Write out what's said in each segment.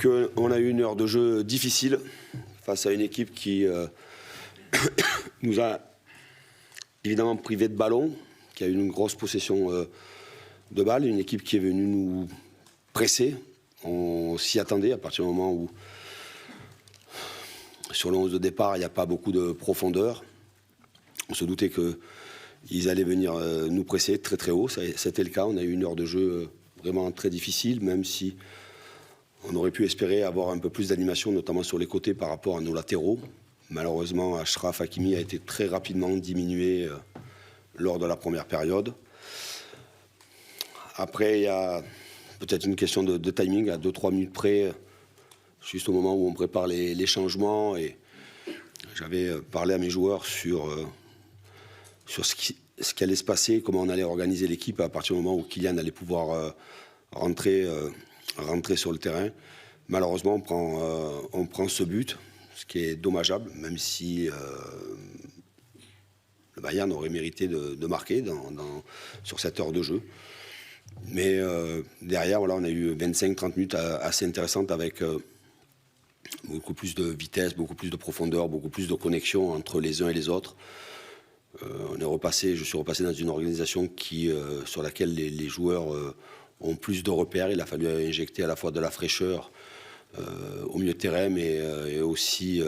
qu'on a eu une heure de jeu difficile face à une équipe qui nous a évidemment privé de ballon, qui a eu une grosse possession de balles, une équipe qui est venue nous presser. On s'y attendait à partir du moment où, sur le 11 de départ, il n'y a pas beaucoup de profondeur. On se doutait qu'ils allaient venir nous presser très très haut. C'était le cas. On a eu une heure de jeu vraiment très difficile, même si on aurait pu espérer avoir un peu plus d'animation, notamment sur les côtés par rapport à nos latéraux. Malheureusement, Achraf Hakimi a été très rapidement diminué lors de la première période. Après, il y a peut-être une question de timing, à 2-3 minutes près, juste au moment où on prépare les changements. Et j'avais parlé à mes joueurs sur ce qui allait se passer, comment on allait organiser l'équipe à partir du moment où Kylian allait pouvoir rentrer sur le terrain. Malheureusement, on prend ce but, ce qui est dommageable, même si le Bayern aurait mérité de marquer sur cette heure de jeu. Mais derrière, voilà, on a eu 25-30 minutes assez intéressantes avec beaucoup plus de vitesse, beaucoup plus de profondeur, beaucoup plus de connexion entre les uns et les autres. Je suis repassé dans une organisation sur laquelle les joueurs ont plus de repères. Il a fallu injecter à la fois de la fraîcheur au milieu de terrain, mais aussi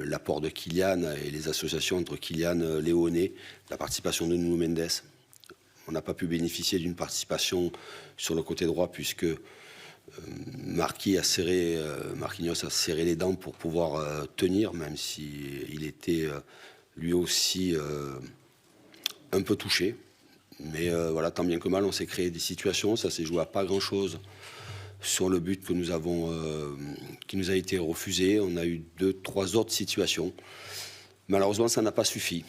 l'apport de Kylian et les associations entre Kylian, Léoné, la participation de Nuno Mendes. On n'a pas pu bénéficier d'une participation sur le côté droit puisque Marquinhos a serré les dents pour pouvoir tenir, même s'il était lui aussi un peu touché. Mais voilà, tant bien que mal, on s'est créé des situations. Ça s'est joué à pas grand-chose sur le but qui nous a été refusé. On a eu 2-3 autres situations. Malheureusement, ça n'a pas suffi.